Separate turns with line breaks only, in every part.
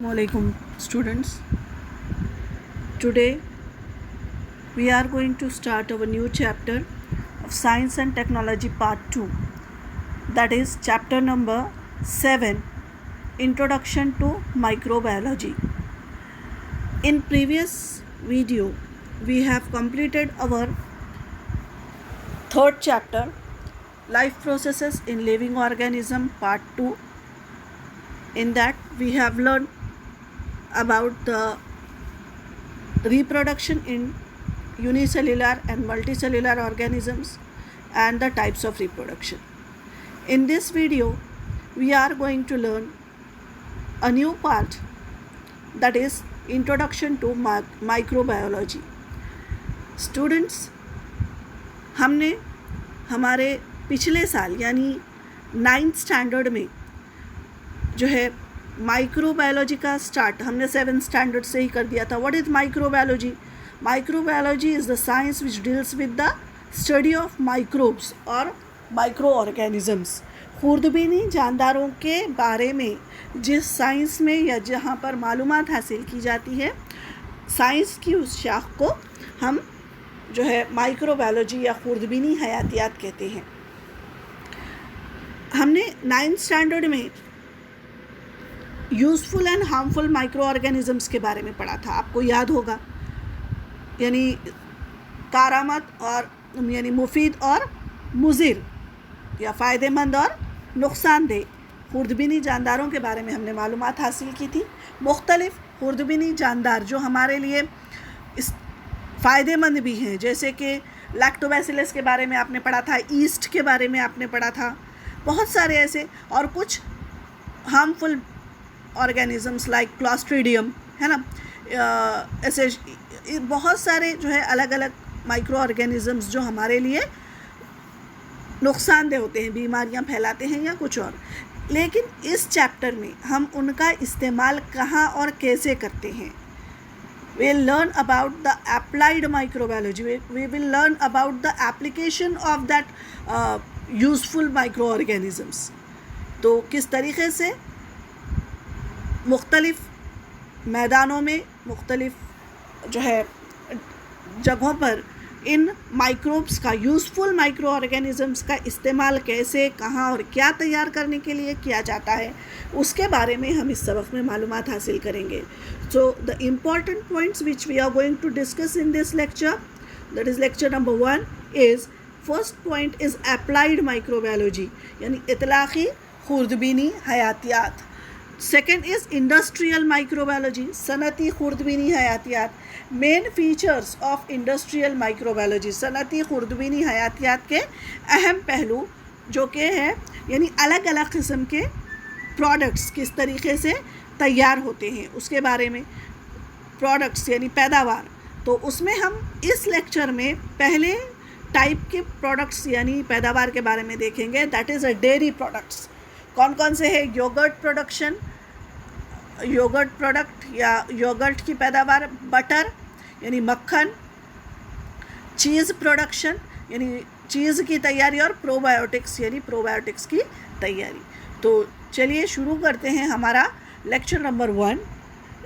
Assalamualaikum students. Today we are going to start our new chapter of Science and Technology Part 2, that is chapter number 7, Introduction to Microbiology. In previous video we have completed our third chapter, Life Processes in Living Organism Part 2. In that we have learned about the reproduction in unicellular and multicellular organisms and the types of reproduction. In this video, we are going to learn a new part, that is Introduction to Microbiology. Students, हमने हमारे पिछले साल यानी 9th standard में जो है microbiology का start हमने 7th स्टैंडर्ड से ही कर दिया था. What is microbiology? Microbiology is the science which deals with the study of microbes और माइक्रो ऑर्गेनिजम्स. खुर्दबीनी जानदारों के बारे में जिस साइंस में या जहाँ पर मालूमात हासिल की जाती है, साइंस की उस शाख को हम जो है माइक्रोबायोलॉजी या खुर्दबीनी हयातियात कहते हैं. हमने 9th स्टैंडर्ड में useful and harmful micro organisms के बारे में पढ़ा था. आपको याद होगा, यानी कारामत और यानी मुफीद और मुज़िर या फ़ायदेमंद और नुकसानदेह खुर्दबीनी जानदारों के बारे में हमने मालूमात हासिल की थी. मुख्तलिफ़ खुर्दबीनी जानदार जो हमारे लिए इस फ़ायदेमंद भी हैं, जैसे कि लैक्टोबैसिलस के बारे में आपने पढ़ा था, ईस्ट के बारे में आपने पढ़ा था, बहुत सारे ऐसे, और कुछ हार्मफुल ऑर्गेनिजम्स लाइक क्लॉस्ट्रीडियम, है ना, ऐसे बहुत सारे जो है अलग अलग माइक्रो ऑर्गेनिजम्स जो हमारे लिए नुकसानदेह होते हैं, बीमारियां फैलाते हैं या कुछ और. लेकिन इस चैप्टर में हम उनका इस्तेमाल कहाँ और कैसे करते हैं. we will learn about the applied microbiology. We will learn about the application of that useful microorganisms. तो किस तरीक़े से मुख्तलिफ़ मैदानों में, मुख्तलिफ़ जो है जगहों पर इन माइक्रोब्स का, यूज़फुल माइक्रो ऑर्गेनिजम्स का इस्तेमाल कैसे, कहाँ और क्या तैयार करने के लिए किया जाता है, उसके बारे में हम इस सबक में मालूमात हासिल करेंगे. So the important points which we are going to discuss in this lecture, that is lecture number 1 is, first point is applied microbiology यानी इतलाक़ी खुर्दबीनी हयातियात. सेकेंड इज़ इंडस्ट्रियल माइक्रोबायोलॉजी, सनती खुर्दबीनी हयातियात. Main features of industrial microbiology, सनती खुर्दबीनी हयातियात के अहम पहलू जो कि है यानी अलग अलग किस्म के प्रोडक्ट्स किस तरीके से तैयार होते हैं उसके बारे में. प्रोडक्ट्स यानी पैदावार, तो उसमें हम इस लेक्चर में पहले टाइप के प्रोडक्ट्स यानी पैदावार के बारे में देखेंगे, that is a dairy products. कौन कौन से है? योगर्ट प्रोडक्शन, योगर्ट प्रोडक्ट या योगर्ट की पैदावार, बटर यानी मक्खन, चीज़ प्रोडक्शन यानी चीज़ की तैयारी, और प्रोबायोटिक्स यानी प्रोबायोटिक्स की तैयारी. तो चलिए शुरू करते हैं हमारा lecture number 1.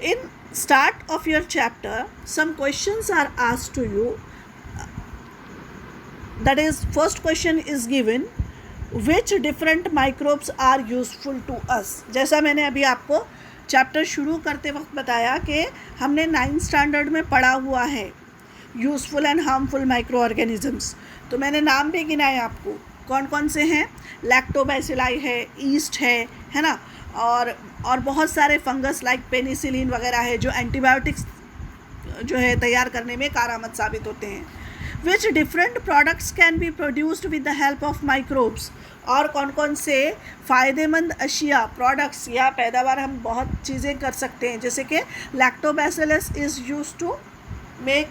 In start of your chapter some questions are asked to you. That is first question is given, which different microbes are useful to us. जैसा मैंने अभी आपको चैप्टर शुरू करते वक्त बताया कि हमने 9th स्टैंडर्ड में पढ़ा हुआ है useful and harmful micro organisms. तो मैंने नाम भी गिनाए आपको, कौन कौन से हैं. लैक्टोबैसिलाई है, ईस्ट है ना, और बहुत सारे फंगस लाइक पेनिसिलिन वगैरह है जो एंटीबायोटिक्स जो है तैयार करने में कारआमद साबित होते हैं. Which different products can be produced with the help of microbes, और कौन कौन से फ़ायदेमंद अशिया, प्रोडक्ट्स या पैदावार हम बहुत चीज़ें कर सकते हैं. जैसे कि lactobacillus is used to make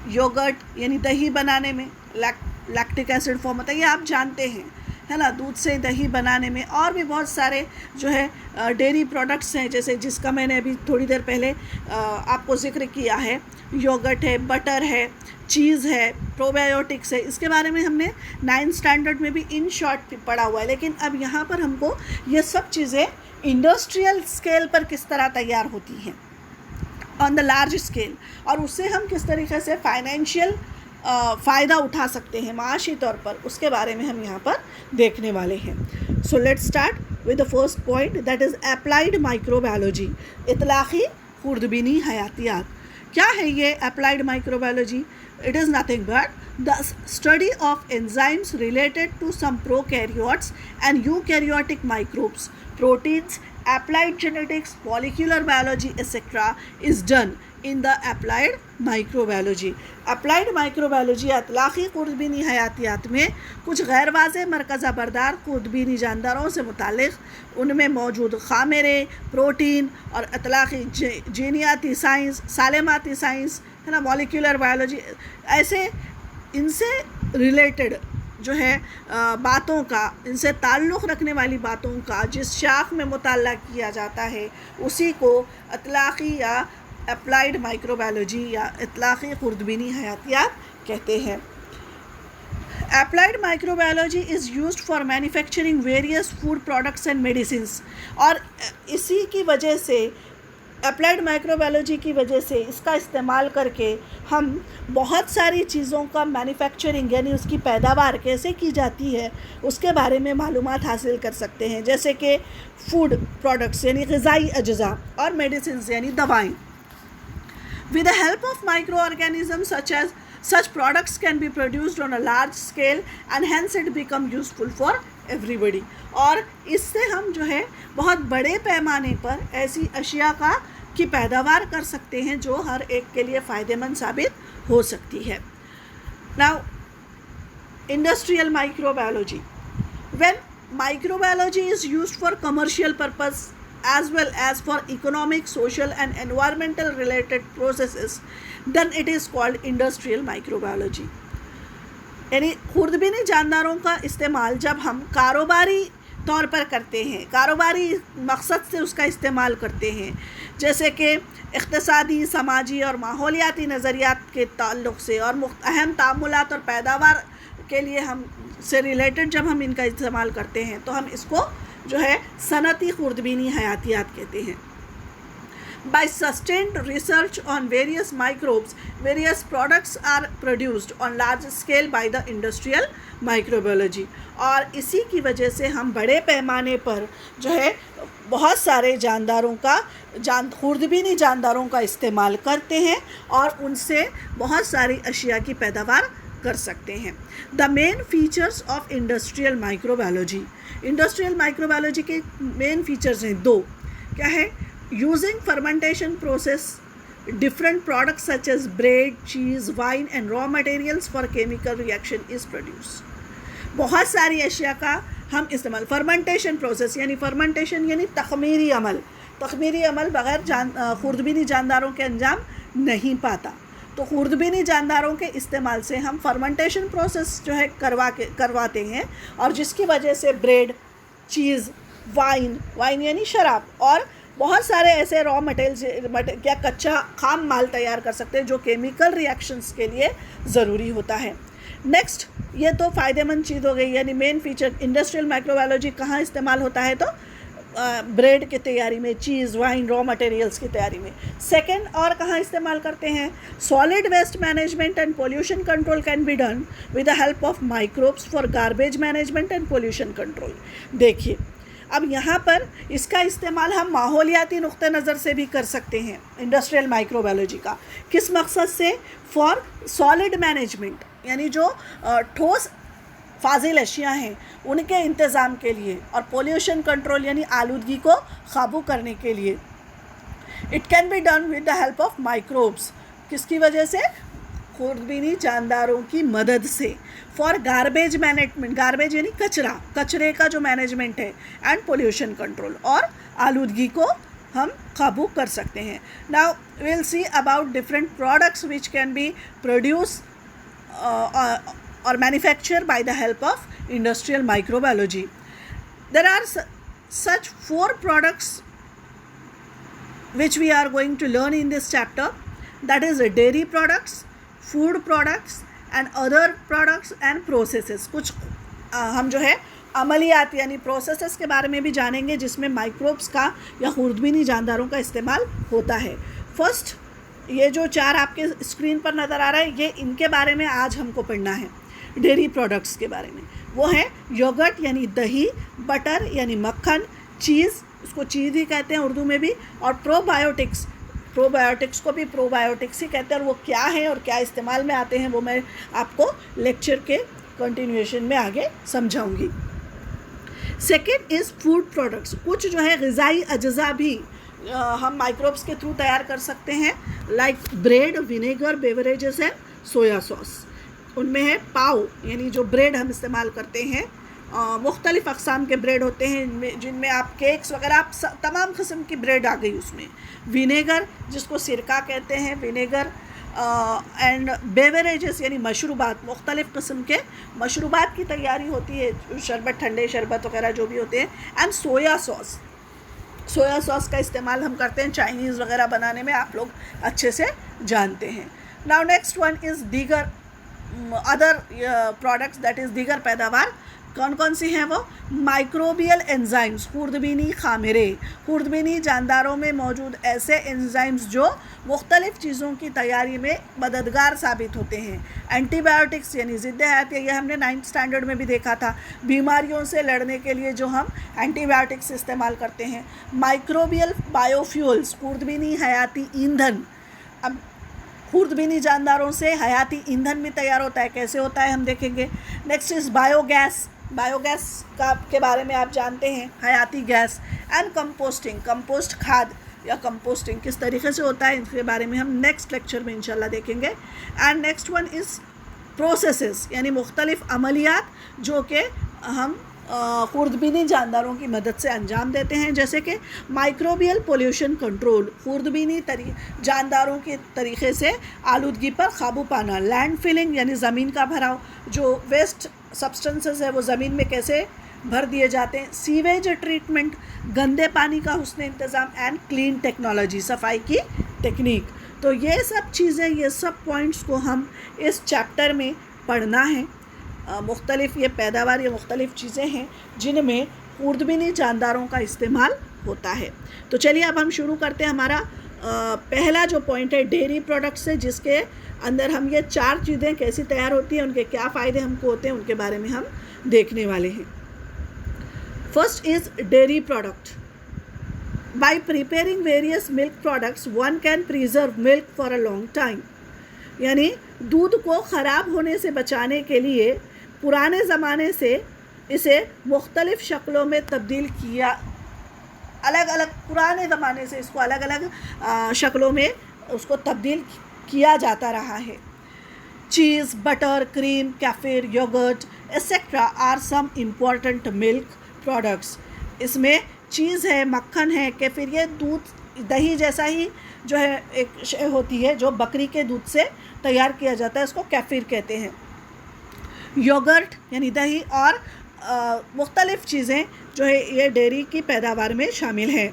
yogurt यानी दही बनाने में, लैक्टिक एसिड फॉर्म होता है, ये आप जानते हैं, है ना, दूध से दही बनाने में. और भी बहुत सारे जो है डेयरी प्रोडक्ट्स हैं, जैसे जिसका मैंने अभी थोड़ी देर पहले आपको ज़िक्र किया है, योगर्ट है, बटर है, चीज़ है, प्रोबायोटिक्स है. इसके बारे में हमने 9th स्टैंडर्ड में भी इन शॉर्ट पढ़ा हुआ है, लेकिन अब यहाँ पर हमको ये सब चीज़ें इंडस्ट्रियल स्केल पर किस तरह तैयार होती हैं ऑन द लार्ज स्केल, और उससे हम किस तरीके से फाइनेंशियल फ़ायदा उठा सकते हैं माशी तौर पर, उसके बारे में हम यहाँ पर देखने वाले हैं. So let's start with the first point, that is applied microbiology, इतलाक़ी खुर्दबीनी हयातियात. क्या है ये applied microbiology? It is nothing but the study of enzymes related to some prokaryotes and eukaryotic microbes, proteins, applied genetics, molecular biology, etc. is done in the applied microbiology. applied microbiology अतलाक़ी खुर्दबीनी हयातियात में कुछ गैर वाज़ेह मरकज़ा बरदार खुर्दबीनी जानदारों से मुतालिक़ उनमें मौजूद ख़ामिरे, protein और अतलाक़ी जीनियाती science, सालेमाती science है ना, मॉलिक्यूलर बायोलॉजी, ऐसे इनसे रिलेटेड जो है बातों का, इनसे ताल्लुक़ रखने वाली बातों का जिस शाख में मुताल्ला किया जाता है उसी को अतलाक़ी या अप्लाइड माइक्रोबायोलॉजी या इतलाक़ी खुर्दबीनी हयातियात कहते हैं. Applied microbiology is used for manufacturing various food products and medicines, और इसी की वजह से अप्लाइड माइक्रोबायोलॉजी की वजह से इसका इस्तेमाल करके हम बहुत सारी चीज़ों का मैन्युफैक्चरिंग यानी उसकी पैदावार कैसे की जाती है उसके बारे में मालूमात हासिल कर सकते हैं, जैसे कि फूड प्रोडक्ट्स यानी ग़िज़ाई अज्जा और मेडिसिन यानी दवाएं. With the help of micro organism such products can be produced on a large scale and hence it become useful for everybody. और इससे हम जो है बहुत बड़े पैमाने पर ऐसी अशिया की पैदावार कर सकते हैं जो हर एक के लिए फ़ायदेमंद साबित हो सकती है. Now industrial microbiology, when microbiology is used for commercial purpose as well as for economic, social and environmental related processes, then it is called industrial microbiology. यानी खुर्दबीनी जानदारों का इस्तेमाल जब हम कारोबारी तौर पर करते हैं, कारोबारी मकसद से उसका इस्तेमाल करते हैं, जैसे कि इक़्तिसादी, समाजी और माहौलियाती नज़रियात के ताल्लुक़ से और अहम तामुलात और पैदावार के लिए हम से रिलेटेड जब हम इनका इस्तेमाल करते हैं तो हम इसको जो है सनती खुर्दबीनी हयातियात कहते हैं. By sustained research on various microbes, various products are produced on large scale by the industrial microbiology. और इसी की वजह से हम बड़े पैमाने पर जो है बहुत सारे जानदारों का खुर्दबीनी जानदारों का इस्तेमाल करते हैं और उनसे बहुत सारी अशिया की पैदावार कर सकते हैं. The main features of industrial microbiology, industrial microbiology के मेन फीचर्स हैं दो. क्या है? Using fermentation process, different products such as bread, cheese, wine and raw materials for chemical reaction is produced. बहुत सारी अशिया का हम इस्तेमाल, फर्मेंटेशन प्रोसेस यानी फर्मेंटेशन यानी तख़मीरी अमल बग़ैर खुर्दबीनी जानदारों के अंजाम नहीं पाता. तो खुर्दबीनी जानदारों के इस्तेमाल से हम फर्मेंटेशन प्रोसेस जो है करवाते हैं और जिसकी वजह से ब्रेड, चीज़, वाइन यानी शराब और बहुत सारे ऐसे रॉ मटेरियल या कच्चा खाम माल तैयार कर सकते हैं जो केमिकल रिएक्शंस के लिए ज़रूरी होता है. नेक्स्ट, ये तो फ़ायदेमंद चीज़ हो गई, यानी मेन फीचर. इंडस्ट्रियल माइक्रोबायोलॉजी कहाँ इस्तेमाल होता है? तो ब्रेड की तैयारी में, चीज़, वाइन, रॉ मटेरियल्स की तैयारी में. सेकेंड, और कहाँ इस्तेमाल करते हैं? Solid waste management and pollution control can be done with the help of microbes for garbage management and pollution control. देखिए, अब यहाँ पर इसका इस्तेमाल हम माहौलियाती नुक्ते नज़र से भी कर सकते हैं इंडस्ट्रियल माइक्रोबायोलॉजी का. किस मकसद से? फॉर सॉलिड मैनेजमेंट यानी जो ठोस फाजिल अशिया हैं उनके इंतज़ाम के लिए, और पोल्यूशन कंट्रोल यानी आलूदगी को काबू करने के लिए. It can be done with the help of microbes. किसकी वजह से? खुर्दबीनी जानदारों की मदद से. फॉर गार्बेज मैनेजमेंट, गार्बेज यानी कचरे का जो मैनेजमेंट है, एंड पोल्यूशन कंट्रोल, और आलूदगी को हम काबू कर सकते हैं. Now we will see about different products which can be produce or manufactured by the help of industrial microbiology. There are such 4 products which we are going to learn in this chapter, that is dairy products, food products and other products and processes. कुछ हम जो है अमलियात यानी processes के बारे में भी जानेंगे जिसमें माइक्रोब्स का या खुर्दबीनी जानदारों का इस्तेमाल होता है। फर्स्ट, ये जो 4 आपके स्क्रीन पर नज़र आ रहा है, ये इनके बारे में आज हमको पढ़ना है, डेयरी प्रोडक्ट्स के बारे में। वो है योगर्ट यानी दही, बटर यानी मक्खन, चीज़, उसको चीज़ ही कहते हैं उर्दू में भी, और प्रोबायोटिक्स, प्रोबायोटिक्स को भी प्रोबायोटिक्स ही कहते हैं। और वो क्या है और क्या इस्तेमाल में आते हैं वो मैं आपको लेक्चर के कंटिन्यूएशन में आगे समझाऊंगी। Second is food products. कुछ जो है ग़िज़ाई अज्जा भी हम माइक्रोब्स के थ्रू तैयार कर सकते हैं, like bread, vinegar, beverages and soya sauce. उनमें है पाव यानी जो ब्रेड हम इस्तेमाल करते हैं, मुख्तलिफ़ अक़साम के ब्रेड होते हैं जिनमें आप केक्स वगैरह, आप तमाम किस्म की ब्रेड आ गई उसमें। विनेगर जिसको सिरका कहते हैं, विनेगर एंड बेवरेजेस यानी मशरूबात, मुख्तलिफ़ किस्म के मशरूबात की तैयारी होती है, शरबत, ठंडे शरबत वगैरह जो भी होते हैं। And soya sauce, soya sauce का इस्तेमाल हम करते हैं चाइनीज़ वगैरह बनाने में, आप लोग अच्छे से जानते हैं। नाउ नेक्स्ट वन इज़ दीगर अदर प्रोडक्ट्स, दैट इज़ दीगर पैदावार। कौन कौन सी हैं वो? माइक्रोबियल एंजाइम्स, खुर्दबीनी खामिरे, खुर्दबीनी जानदारों में मौजूद ऐसे एंजाइम्स जो मुख्तलिफ़ चीज़ों की तैयारी में मददगार साबित होते हैं। एंटीबायोटिक्स यानी ज़िद्द हयात, ये हमने 9th स्टैंडर्ड में भी देखा था, बीमारियों से लड़ने के लिए जो हम एंटीबायोटिक्स इस्तेमाल करते हैं। माइक्रोबियल बायोफ्यूल्स, खुर्दबीनी हयाती ईंधन। अब खुर्दबीनी जानदारों से हयाती ईंधन भी तैयार होता है, कैसे होता है हम देखेंगे। नेक्स्ट इज़ बायोगैस, बायोगैस का के बारे में आप जानते हैं, हयाती गैस। एंड कंपोस्टिंग, कंपोस्ट खाद या कंपोस्टिंग किस तरीके से होता है इसके बारे में हम नेक्स्ट लेक्चर में इंशाल्लाह देखेंगे। And next one is processes यानी मुख्तलिफ़ अमलियात जो कि हम खुर्दबीनी जानदारों की मदद से अंजाम देते हैं, जैसे कि माइक्रोबियल पोल्यूशन कंट्रोल, खुर्दबीनी जानदारों के तरीक़े से आलूदगी पर काबू पाना। लैंड फिलिंग यानी ज़मीन का भराव, जो वेस्ट सब्सटेंसेस है वो ज़मीन में कैसे भर दिए जाते हैं। सीवेज ट्रीटमेंट, गंदे पानी का हुस्न इंतज़ाम। एंड क्लीन टेक्नोलॉजी, सफाई की तकनीक। तो ये सब चीज़ें, ये सब पॉइंट्स को हम इस चैप्टर में पढ़ना है। मुख्तलिफ़ ये पैदावार, ये मुख्तलिफ़ चीज़ें हैं जिनमें खुर्दबीनी जानदारों का इस्तेमाल होता है। तो चलिए अब हम शुरू करते हैं। हमारा पहला जो पॉइंट है डेयरी प्रोडक्ट्स से, जिसके अंदर हम ये 4 चीज़ें कैसी तैयार होती हैं, उनके क्या फ़ायदे हमको होते हैं, उनके बारे में हम देखने वाले हैं। First is dairy product. Bye preparing various milk products one can preserve milk for a long time. यानी दूध को ख़राब होने से बचाने के लिए पुराने ज़माने से इसे मुख्तलिफ़ शक्लों में तब्दील किया, अलग अलग पुराने ज़माने से इसको अलग अलग शक्लों में उसको तब्दील किया जाता रहा है। Cheese, butter, cream, kefir, yoghurt etcetera are some important milk products. इसमें चीज़ है, मक्खन है, कैफिर, ये दूध दही जैसा ही जो है एक शय होती है जो बकरी के दूध से तैयार किया जाता है, इसको कैफिर कहते हैं। योगर्ट यानी दही और मुख्तलिफ़ चीज़ें जो है ये डेयरी की पैदावार में शामिल हैं।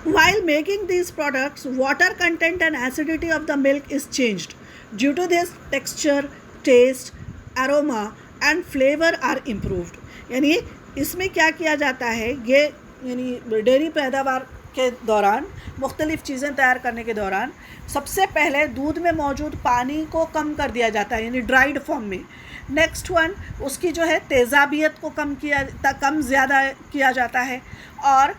While making these products, water content and acidity of the milk is changed. Due to this, texture, taste, aroma and flavor are improved. यानी इसमें क्या किया जाता है, ये यानी डेयरी पैदावार के दौरान मुख्तलिफ़ चीज़ें तैयार करने के दौरान सबसे पहले दूध में मौजूद पानी को कम कर दिया जाता है, यानी ड्राइड फॉर्म में। नेक्स्ट वन, उसकी जो है तेज़ाबियत को कम ज़्यादा किया जाता है, और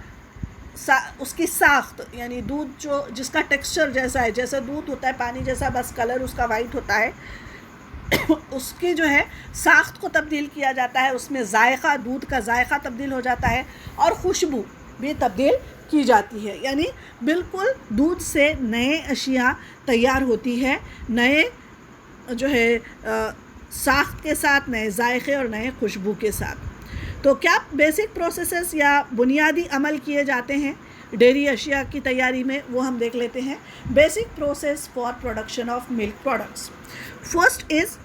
उसकी साख्त यानी दूध जो जिसका टेक्सचर जैसा है, जैसा दूध होता है पानी जैसा, बस कलर उसका वाइट होता है, उसकी जो है साख्त को तब्दील किया जाता है, उसमें जायका, दूध का जायका तब्दील हो जाता है, और खुशबू भी तब्दील की जाती है। यानी बिल्कुल दूध से नए अशिया तैयार होती है, नए जो है साख्त के साथ, नए जायके और नए खुशबू के साथ। तो क्या बेसिक प्रोसेसेस या बुनियादी अमल किए जाते हैं डेयरी अशिया की तैयारी में, वो हम देख लेते हैं। Basic process for production of milk products. First is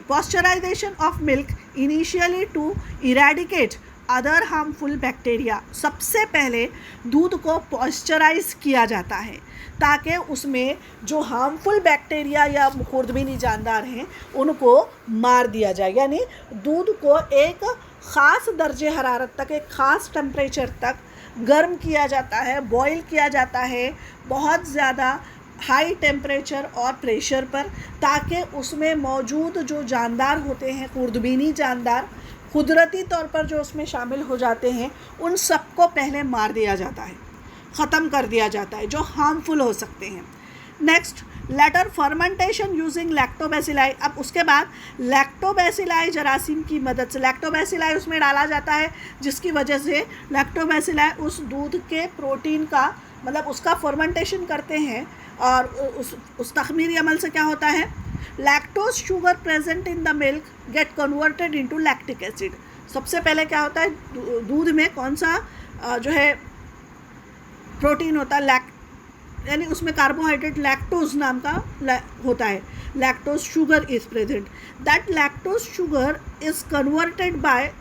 pasteurization of milk, initially to eradicate other harmful bacteria. सबसे पहले दूध को पॉइस्चराइज किया जाता है ताकि उसमें जो हार्मफुल बैक्टीरिया या खुर्दबीनी जानदार हैं उनको मार दिया जाए। यानी दूध को एक ख़ास दर्जे हरारत तक, एक ख़ास टेम्परेचर तक गर्म किया जाता है, बॉईल किया जाता है बहुत ज़्यादा हाई टेम्परेचर और प्रेशर पर, ताकि उसमें मौजूद जो जानदार होते हैं, खुर्दबीनी जानदार कुदरती तौर पर जो उसमें शामिल हो जाते हैं, उन सबको पहले मार दिया जाता है, ख़त्म कर दिया जाता है, जो हार्मफुल हो सकते हैं। Next, later fermentation using lactobacilli. अब उसके बाद लैक्टोबैसिलाई जरासीम की मदद से लैक्टोबैसिलाई उसमें डाला जाता है, जिसकी वजह से लैक्टोबैसिलाई उस दूध के प्रोटीन का मतलब उसका फर्मेंटेशन करते हैं। और उस तख़मीरी अमल से क्या होता है, lactose sugar present in the milk get converted into lactic acid. सबसे पहले क्या होता है, दूध में कौन सा जो है प्रोटीन होता है, यानी उसमें कार्बोहाइड्रेट लैक्टोज नाम का होता है, lactose sugar is present. That lactose sugar is converted by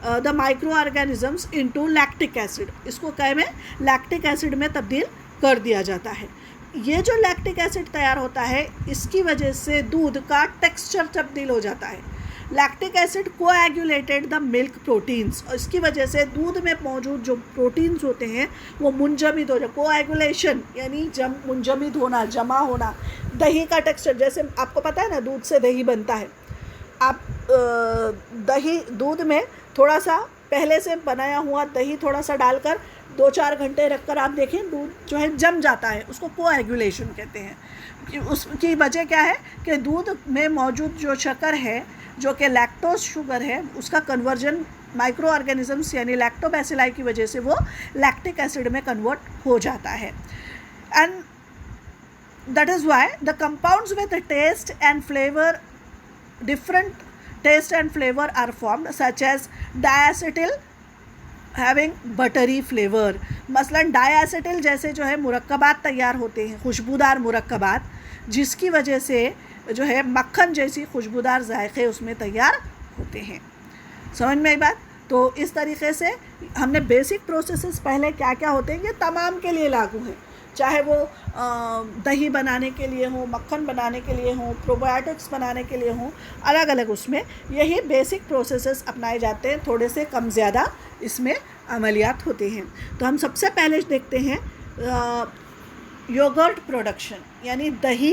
the micro organisms into lactic acid. इसको क्या में लैक्टिक एसिड में तब्दील कर दिया जाता है। ये जो लैक्टिक एसिड तैयार होता है, इसकी वजह से दूध का टेक्सचर तब्दील हो जाता है। Lactic acid coagulated the milk proteins, और इसकी वजह से दूध में मौजूद जो प्रोटीन्स होते हैं वो मुंजमद हो जाए। कोएगुलेशन यानी मुंजमद होना, जमा होना। दही का टेक्सचर, जैसे आपको पता है ना दूध से दही बनता है, आप दूध में थोड़ा सा पहले से बनाया हुआ दही थोड़ा सा डालकर 2-4 घंटे रखकर आप देखें, दूध जो है जम जाता है, उसको कोएगुलेशन कहते हैं। उसकी वजह क्या है कि दूध में मौजूद जो शक्कर है, जो कि लैक्टोज शुगर है, उसका कन्वर्जन माइक्रो ऑर्गेनिजम्स यानी लैक्टोबैसिलाई की वजह से वो लैक्टिक एसिड में कन्वर्ट हो जाता है। And that is why the compounds with taste and flavour, different taste and flavour are formed, such as diacetyl having buttery flavour. मसलन डायएसिटिल जैसे जो है मुरक्कबात तैयार होते हैं, खुशबूदार मुरक्कबात, जिसकी वजह से जो है मक्खन जैसी खुशबूदार जायके उसमें तैयार होते हैं। समझ में आई बात? तो इस तरीके से हमने बेसिक प्रोसेसेस पहले क्या क्या होते हैं ये तमाम के लिए लागू हैं, चाहे वो दही बनाने के लिए हो, मक्खन बनाने के लिए हो, प्रोबायोटिक्स बनाने के लिए हो, अलग अलग उसमें यही बेसिक प्रोसेसेस अपनाए जाते हैं। थोड़े से कम ज़्यादा इसमें अमलियात होते हैं। तो हम सबसे पहले देखते हैं योगर्ट प्रोडक्शन, यानी दही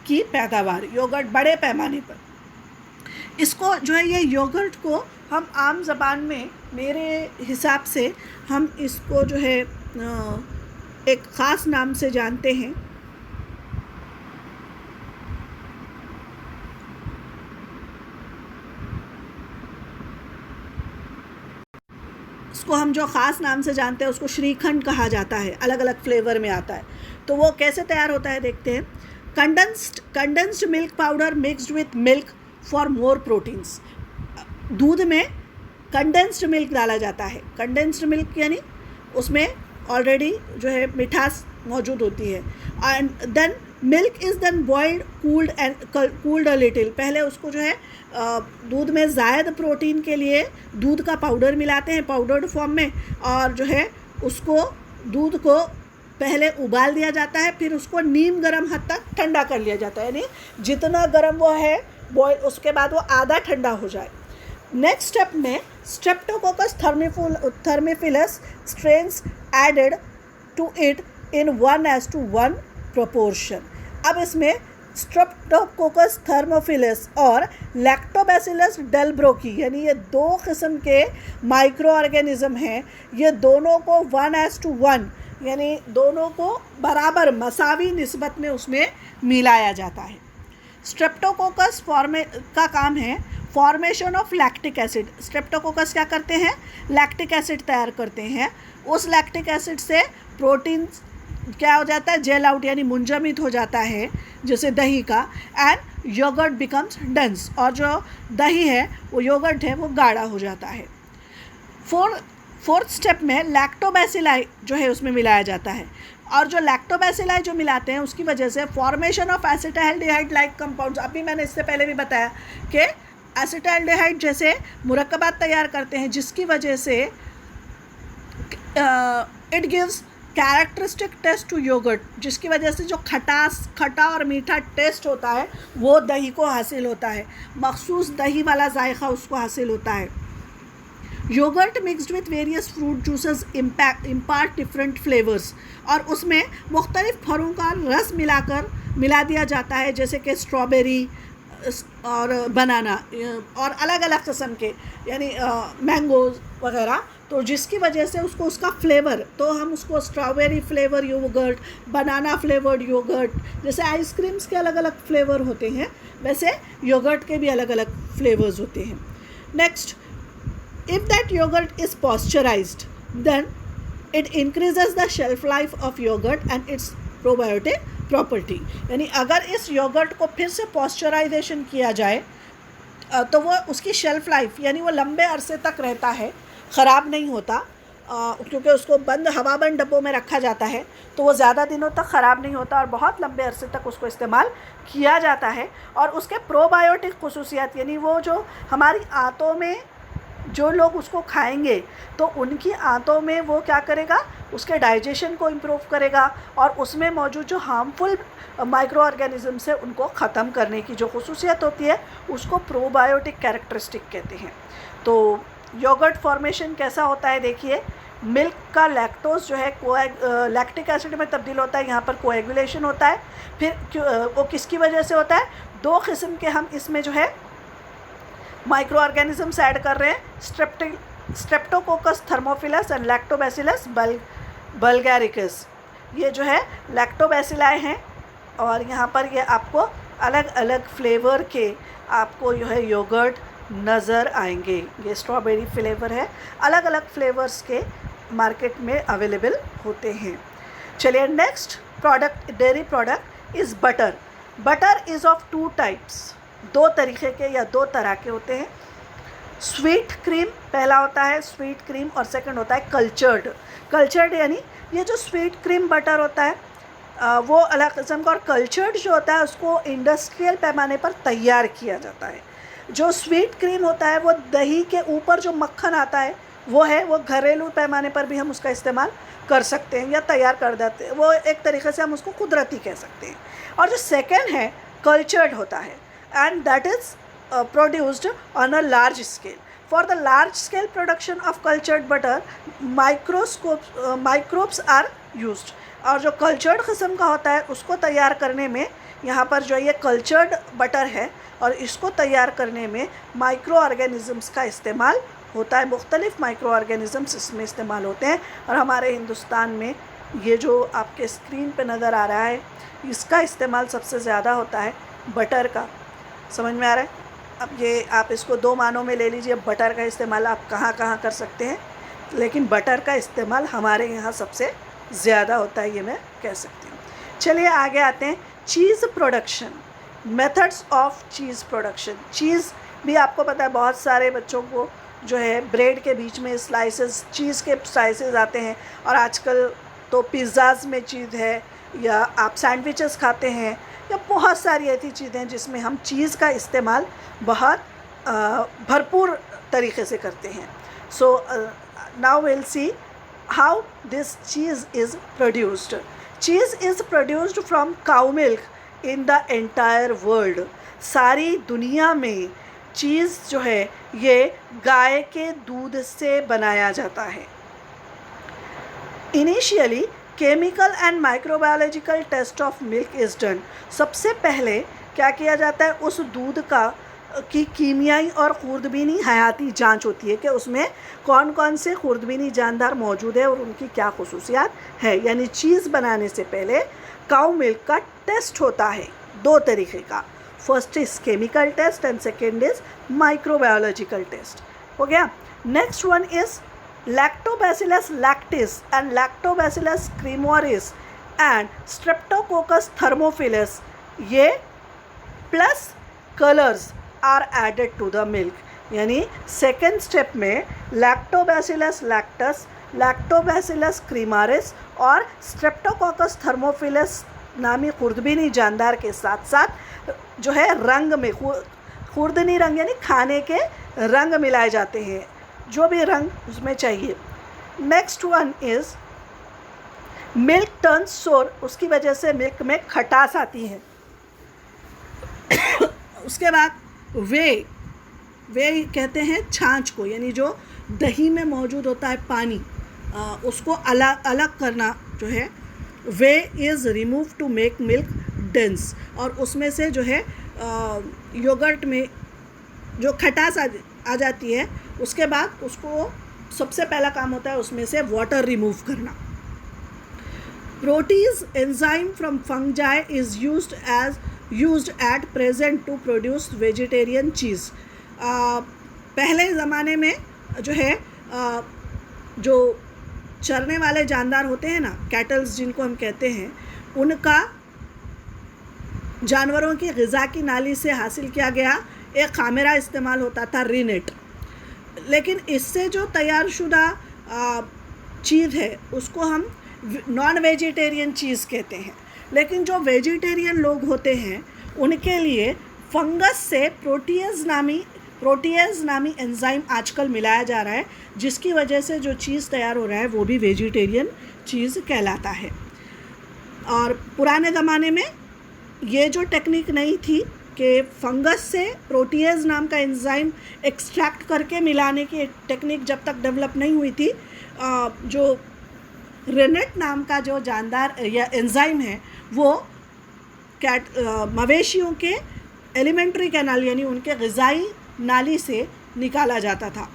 की पैदावार, योगर्ट बड़े पैमाने पर। इसको जो है ये योगर्ट को हम आम ज़बान में मेरे हिसाब से हम इसको जो है एक ख़ास नाम से जानते हैं। इसको हम जो ख़ास नाम से जानते हैं उसको श्रीखंड कहा जाता है, अलग अलग फ्लेवर में आता है। तो वो कैसे तैयार होता है देखते हैं। Condensed milk powder mixed with milk for more proteins. दूध में कंडेंस्ड मिल्क डाला जाता है। कंडेंस्ड मिल्क यानी उसमें ऑलरेडी जो है मिठास मौजूद होती है। And then milk is then boiled, cooled a little. पहले उसको जो है दूध में ज़ायद प्रोटीन के लिए दूध का पाउडर मिलाते हैं पाउडर्ड फॉर्म में, और जो है उसको दूध को पहले उबाल दिया जाता है, फिर उसको नीम गर्म हद तक ठंडा कर लिया जाता है, यानी जितना गर्म वो है बॉयल, उसके बाद वो आधा ठंडा हो जाए। नेक्स्ट स्टेप में streptococcus thermophilus strains added to it in 1:1 proportion. अब इसमें स्ट्रेप्टोकोकस थर्मोफिलस और लैक्टोबैसिलस डेल्ब्रोकी, यानी ये 2 किस्म के माइक्रो ऑर्गेनिज्म हैं, ये दोनों को 1:1 यानी दोनों को बराबर मसावी निस्बत में उसमें मिलाया जाता है। स्ट्रेप्टोकोकस का काम है formation of lactic acid. Streptococcus क्या करते हैं, लैक्टिक एसिड तैयार करते हैं। उस लैक्टिक एसिड से प्रोटीन क्या हो जाता है, जेल आउट यानी मुंजमद हो जाता है, जैसे दही का, एंड योगर्ट बिकम्स डेंस, और जो दही है वो योगर्ट है वो गाढ़ा हो जाता है। फोर्थ स्टेप में लैक्टोबैसिलाई जो है उसमें मिलाया जाता है, और जो लैक्टोबैसिलाई जो मिलाते हैं उसकी वजह से formation of acetaldehyde like compounds, अभी मैंने इससे पहले भी बताया कि एसिटाल्डिहाइड जैसे मुरक्कबात तैयार करते हैं, जिसकी वजह से it gives characteristic taste to yogurt, जिसकी वजह से जो खटा और मीठा टेस्ट होता है वो दही को हासिल होता है, मखसूस दही वाला जायका उसको हासिल होता है। Yogurt mixed with various fruit juices impart different flavours, और उसमें मुख्तलिफ फलों का रस मिला दिया जाता है, जैसे कि स्ट्रॉबेरी और बनाना और अलग अलग किस्म के यानी मैंगोज वगैरह, तो जिसकी वजह से उसको उसका फ्लेवर, तो हम उसको स्ट्रॉबेरी फ्लेवर योगर्ट, बनाना फ्लेवर्ड योगर्ट, जैसे आइसक्रीम्स के अलग अलग फ्लेवर होते हैं वैसे योगर्ट के भी अलग अलग फ्लेवर्स होते हैं। Next, if that yogurt is pasteurized, then it increases the shelf life of yogurt and its probiotic property। यानी अगर इस योगर्ट को फिर से पॉस्चराइजेशन किया जाए तो वो उसकी शेल्फ लाइफ यानी वो लंबे अरसे तक रहता है, ख़राब नहीं होता, क्योंकि उसको हवाबंद डब्बों में रखा जाता है, तो वो ज़्यादा दिनों तक ख़राब नहीं होता और बहुत लंबे अरसे तक उसको इस्तेमाल किया जाता है। और उसके प्रोबायोटिक खुसूसियात यानी वो जो हमारी आंतों में जो लोग उसको खाएंगे तो उनकी आंतों में वो क्या करेगा, उसके डाइजेशन को इम्प्रूव करेगा और उसमें मौजूद जो हार्मफुल माइक्रो ऑर्गेनिज़म्स है उनको ख़त्म करने की जो खुसूसियत होती है उसको प्रोबायोटिक कैरेक्टरिस्टिक कहते हैं। तो योगर्ट फॉर्मेशन कैसा होता है, देखिए, मिल्क का लैक्टोज जो है लैक्टिक एसिड में तब्दील होता है, यहाँ पर कोएगुलेशन होता है। फिर वो किसकी वजह से होता है, दो किस्म के हम इसमें जो है माइक्रो ऑर्गेनिजम्स ऐड कर रहे हैं, स्ट्रेप्टोकोकस थर्मोफिलस एंड लैक्टोबैसिलस बल्गैरिकस। ये जो है लैक्टोबैसिलाई हैं और यहाँ पर ये आपको अलग अलग फ्लेवर के आपको जो है योगर्ट नज़र आएंगे। ये स्ट्रॉबेरी फ्लेवर है, अलग अलग फ्लेवर्स के मार्केट में अवेलेबल होते हैं। चलिए next product, dairy product is butter. Butter is of two types, दो तरीके के या दो तरह के होते हैं। स्वीट क्रीम पहला होता है, स्वीट क्रीम, और सेकंड होता है कल्चर्ड यानी ये जो स्वीट क्रीम बटर होता है वो अलग किस्म का, और कल्चर्ड जो होता है उसको इंडस्ट्रियल पैमाने पर तैयार किया जाता है। जो स्वीट क्रीम होता है वो दही के ऊपर जो मक्खन आता है वो घरेलू पैमाने पर भी हम उसका इस्तेमाल कर सकते हैं या तैयार कर देते हैं, वो एक तरीके से हम उसको कुदरती कह सकते हैं। और जो सेकेंड है कल्चर्ड होता है, and that is produced on a large scale. For the large scale production of cultured butter, microbes are used। और जो कल्चर्ड किस्म का होता है उसको तैयार करने में यहाँ पर जो ये कल्चर्ड बटर है और इसको तैयार करने में माइक्रो ऑर्गेनिज़म्स का इस्तेमाल होता है, मुख्तलिफ़ माइक्रो ऑर्गेनिज़म्स इसमें इस्तेमाल होते हैं। और हमारे हिंदुस्तान में ये जो आपके स्क्रीन पे नज़र आ रहा है इसका इस्तेमाल सबसे ज़्यादा होता है बटर का। समझ में आ रहा है? अब ये आप इसको दो मानों में ले लीजिए, बटर का इस्तेमाल आप कहाँ कहाँ कर सकते हैं, लेकिन बटर का इस्तेमाल हमारे यहाँ सबसे ज़्यादा होता है, ये मैं कह सकती हूँ। चलिए आगे आते हैं, cheese production, methods of cheese production. Cheese भी आपको पता है बहुत सारे बच्चों को जो है ब्रेड के बीच में स्लाइसेस, चीज़ के स्लाइसेस आते हैं, और आजकल तो पिज़्ज़ाज़ में चीज़ है, या आप सैंडविचेस खाते हैं, या बहुत सारी ऐसी चीज़ें जिसमें हम चीज़ का इस्तेमाल बहुत भरपूर तरीके से करते हैं। So now will see how this cheese is produced. Cheese is produced from cow milk in the entire world. सारी दुनिया में चीज़ जो है ये गाय के दूध से बनाया जाता है। Initially chemical and microbiological test of milk is done. सबसे पहले क्या किया जाता है, उस दूध की कीमियाई और खुर्दबीनी हयाती जांच होती है कि उसमें कौन कौन से खुर्दबीनी जानदार मौजूद है और उनकी क्या खुसूसियात है। यानी चीज़ बनाने से पहले काउ मिल्क का टेस्ट होता है दो तरीके का, first is chemical test and second is microbiological test. हो गया। Next one is Lactobacillus lactis and Lactobacillus cremoris and Streptococcus thermophilus, ये plus colours are added to the milk. यानी सेकेंड स्टेप में लैक्टोबैसिलस लैक्टस, लैक्टोबैसिलस क्रीमारिस और streptococcus thermophilus नामी खुर्दबीनी जानदार के साथ साथ जो है रंग में खुर्दनी रंग यानी खाने के रंग मिलाए जाते हैं, जो भी रंग उसमें चाहिए। Next one is milk turns सोर, उसकी वजह से मिल्क में खटास आती है। उसके बाद वे कहते हैं छाछ को, यानी जो दही में मौजूद होता है पानी, उसको अलग करना जो है। Whey is remove to make milk dense, और उसमें से जो है योगर्ट में जो खटास आ जाती है, उसके बाद उसको सबसे पहला काम होता है उसमें से वाटर रिमूव करना। Protease enzyme from fungi is used at present to produce vegetarian cheese. पहले ज़माने में जो है जो चरने वाले जानदार होते हैं ना, कैटल्स जिनको हम कहते हैं, उनका जानवरों की ग़िज़ा की नाली से हासिल किया गया एक खामेरा इस्तेमाल होता था, रिनेट। लेकिन इससे जो तैयारशुदा चीज़ है उसको हम नॉन वेजिटेरियन चीज़ कहते हैं। लेकिन जो वेजिटेरियन लोग होते हैं उनके लिए फंगस से प्रोटीएज नामी एंजाइम आजकल मिलाया जा रहा है, जिसकी वजह से जो चीज़ तैयार हो रहा है वो भी वेजिटेरियन चीज़ कहलाता है। और पुराने ज़माने में ये जो टेक्निक नहीं थी कि फंगस से प्रोटीएज नाम का एंजाइम एक्सट्रैक्ट करके मिलाने की टेक्निक जब तक डेवलप नहीं हुई थी, जो रेनेट नाम का जो जानदार या एंजाइम है वो मवेशियों के एलिमेंट्री कैनाल यानी उनके ग़िज़ाई नाली से निकाला जाता था।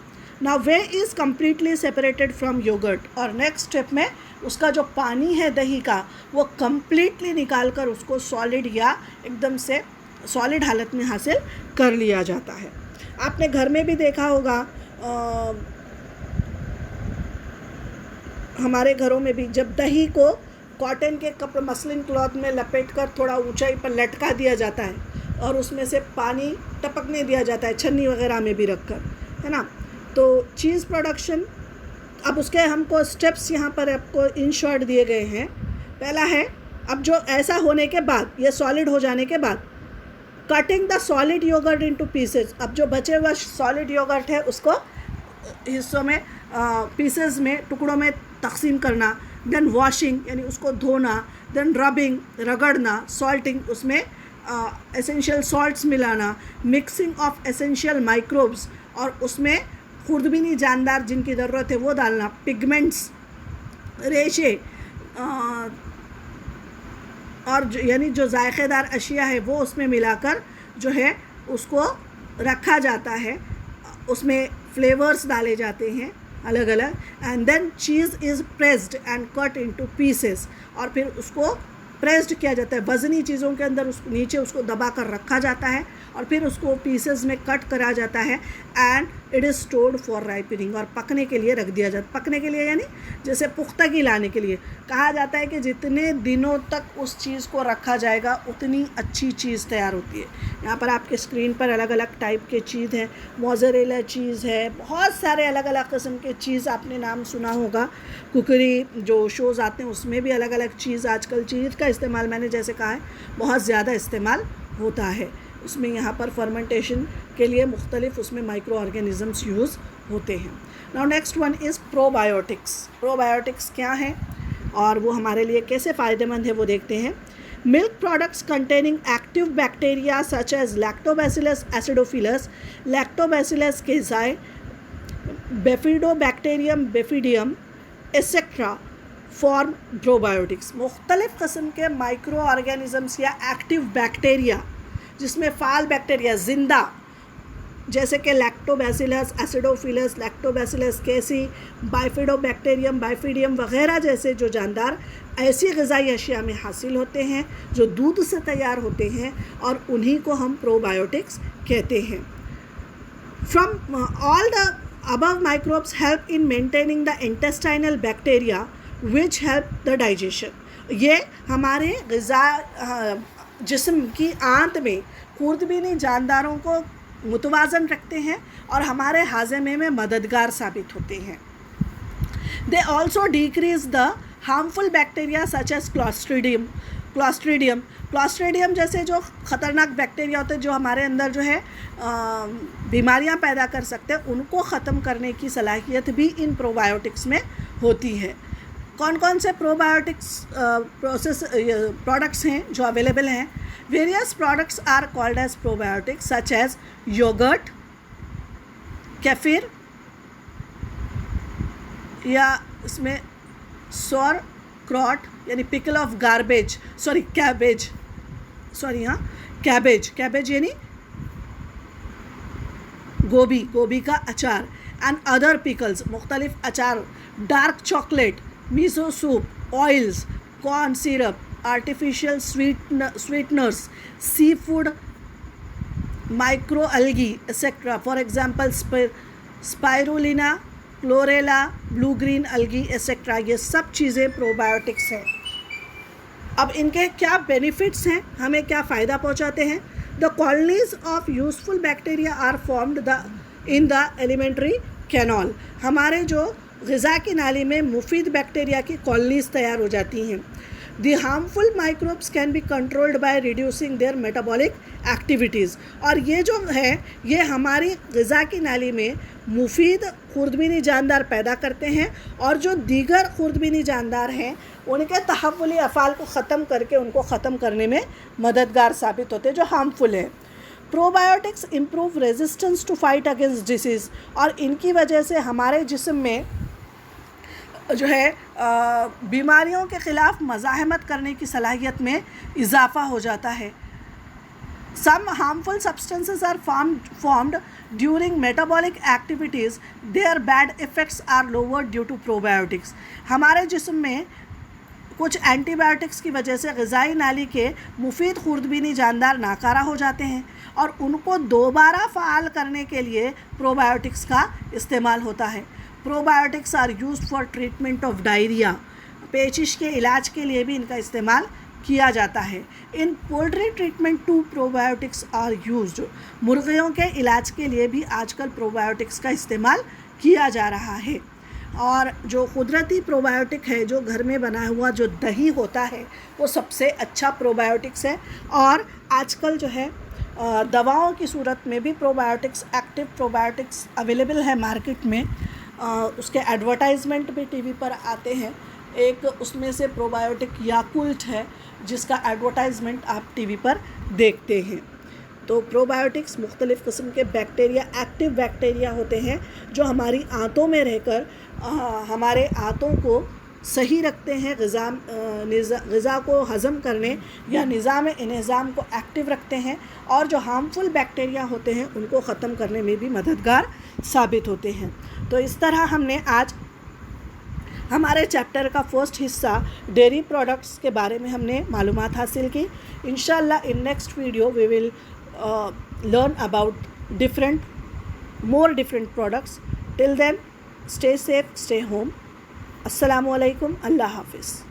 Now whey is completely separated from yogurt, और नेक्स्ट स्टेप में उसका जो पानी है दही का वो कम्प्लीटली निकाल कर उसको सॉलिड या एकदम से सॉलिड हालत में हासिल कर लिया जाता है। आपने घर में भी देखा होगा, हमारे घरों में भी जब दही को कॉटन के कपड़े मसलिन क्लॉथ में लपेट कर थोड़ा ऊंचाई पर लटका दिया जाता है और उसमें से पानी टपकने दिया जाता है, छन्नी वगैरह में भी रखकर, है ना। तो चीज़ प्रोडक्शन, अब उसके हमको स्टेप्स यहाँ पर आपको इन शॉर्ट दिए गए हैं। पहला है, अब जो ऐसा होने के बाद, ये सॉलिड हो जाने के बाद, cutting the solid yogurt into pieces. अब जो बचे हुआ सॉलिड योगर्ट है उसको हिस्सों में, पीसेस में, टुकड़ों में तकसीम करना। देन वॉशिंग यानी उसको धोना, देन रबिंग रगड़ना, सॉल्टिंग उसमें एसेंशियल सॉल्ट्स मिलाना, मिक्सिंग ऑफ एसेंशियल माइक्रोब्स और उसमें खुर्दबीनी जानदार जिनकी ज़रूरत है वो डालना, पिगमेंट्स, रेशे और यानी जो जायकेदार अशिया है वो उसमें मिलाकर जो है उसको रखा जाता है। उसमें फ्लेवर्स डाले जाते हैं अलग अलग, and then cheese is pressed and cut into pieces, और फिर उसको प्रेस्ड किया जाता है, वज़नी चीज़ों के अंदर उस नीचे उसको दबा कर रखा जाता है और फिर उसको पीसेस में कट करा जाता है, and it is stored for ripening, और पकने के लिए रख दिया जाता। पकने के लिए यानी जैसे पुख्तगी लाने के लिए कहा जाता है कि जितने दिनों तक उस चीज़ को रखा जाएगा उतनी अच्छी चीज़ तैयार होती है। यहाँ पर आपके स्क्रीन पर अलग अलग टाइप के चीज़ हैं, मोज़रेला चीज़ है, बहुत सारे अलग अलग किस्म के चीज़ आपने नाम सुना होगा। कुकरी जो शोज़ आते हैं उसमें भी अलग अलग चीज़, आजकल चीज़ का इस्तेमाल मैंने जैसे कहा है बहुत ज़्यादा इस्तेमाल होता है। उसमें यहाँ पर फर्मेंटेशन के लिए मुख्तलिफ उसमें माइक्रो ऑर्गेनिज़म्स यूज़ होते हैं। Now next one is probiotics. Probiotics क्या हैं और वो हमारे लिए कैसे फ़ायदेमंद है वो देखते हैं। Milk products containing active bacteria such as lactobacillus acidophilus, lactobacillus casei, bifidobacterium bifidum etcetera form probiotics. मुख्तलिफ़ किस्म के माइक्रो ऑर्गेनिज़म्स या एक्टिव बैक्टीरिया जिसमें फ़ाल बैक्टीरिया जिंदा, जैसे कि lactobacillus acidophilus, lactobacillus casei, bifidobacterium bifidum वगैरह जैसे जो जानदार ऐसी ग़िज़ाई अशिया में हासिल होते हैं जो दूध से तैयार होते हैं, और उन्हीं को हम प्रोबायोटिक्स कहते हैं। From all the above microbes help in maintaining the intestinal bacteria which help the digestion। ये हमारे ग़िज़ा जिस्म की आंत में खुर्दबीनी जानदारों को मुतवाज़न रखते हैं और हमारे हाज़मे में मददगार साबित होते हैं। They also decrease the harmful bacteria such as Clostridium Clostridium जैसे जो ख़तरनाक बैक्टीरिया होते हैं जो हमारे अंदर जो है बीमारियां पैदा कर सकते हैं, उनको ख़त्म करने की सलाहियत भी इन प्रोबायोटिक्स में होती है। कौन कौन से प्रोबायोटिक्स प्रोडक्ट्स हैं जो अवेलेबल हैं? Various products are called as probiotics such as yogurt, kefir, या इसमें सौर क्रॉट यानी पिकल ऑफ गार्बेज, कैबेज यानी गोभी का अचार, एंड अदर पिकल्स, मुख्तलिफ अचार, dark chocolate, miso soup, oils, corn syrup, artificial sweeteners, sea food, micro algae etcetera, for example spirulina, chlorella, blue green algae etcetera, ये सब चीज़ें प्रोबायोटिक्स हैं। अब इनके क्या बेनिफिट्स हैं, हमें क्या फ़ायदा पहुंचाते हैं? The colonies of useful bacteria are formed in the alimentary canal, हमारे जो ग़िज़ा की नाली में मुफीद बैक्टीरिया की कॉलोनीज तैयार हो जाती हैं। The harmful microbes can be controlled by reducing there metabolic activities, और ये जो है ये हमारी ग़िज़ा की नाली में मुफीद खुर्दबीनी जानदार पैदा करते हैं, और जो दीगर खुर्दबीनी जानदार हैं उनके तहव्वुली अफ़ाल को ख़त्म करके उनको ख़त्म करने में मददगार साबित होते हैं जो हार्मफुल हैं। Probiotics improve resistance to fight against disease, और इनकी वजह से हमारे जिस्म में जो है बीमारियों के ख़िलाफ़ मज़ाहमत करने की सलाहियत में इजाफ़ा हो जाता है। Some harmful substances are formed during metabolic activities. Their bad effects are lowered due to probiotics. हमारे जिस्म में कुछ एंटीबायोटिक्स की वजह से ग़िज़ाई नाली के मुफीद खुर्दबीनी जानदार नाकारा हो जाते हैं, और उनको दोबारा फ़ाल करने के लिए प्रोबायोटिक्स का इस्तेमाल होता है। Probiotics are used for treatment of diarrhoea, पेचिश के इलाज के लिए भी इनका इस्तेमाल किया जाता है। In poultry treatment to probiotics are used, मुर्गियों के इलाज के लिए भी आजकल प्रोबायोटिक्स का इस्तेमाल किया जा रहा है। और जो कुदरती प्रोबायोटिक है, जो घर में बना हुआ जो दही होता है, वो सबसे अच्छा प्रोबायोटिक्स है। और आजकल जो है दवाओं की सूरत में भी प्रोबायोटिक्स, एक्टिव प्रोबायोटिक्स अवेलेबल है मार्केट में। उसके एडवर्टाइजमेंट भी टीवी पर आते हैं। एक उसमें से प्रोबायोटिक याकुल्ट है जिसका एडवर्टाइजमेंट आप टीवी पर देखते हैं। तो प्रोबायोटिक्स मुख्तलिफ़ किस्म के बैक्टीरिया, एक्टिव बैक्टीरिया होते हैं जो हमारी आंतों में रहकर हमारे आंतों को सही रखते हैं, ग़िज़ा को हज़म करने या निज़ाम इंहिज़ाम को एक्टिव रखते हैं, और जो हार्मफुल बैक्टीरिया होते हैं उनको ख़त्म करने में भी मददगार साबित होते हैं। तो इस तरह हमने आज हमारे चैप्टर का फर्स्ट हिस्सा डेयरी प्रोडक्ट्स के बारे में हमने मालूमात हासिल की। इंशाल्लाह in next video we will learn about more different products. Till then, stay safe, stay home. Assalamu alaikum. Allah Hafiz.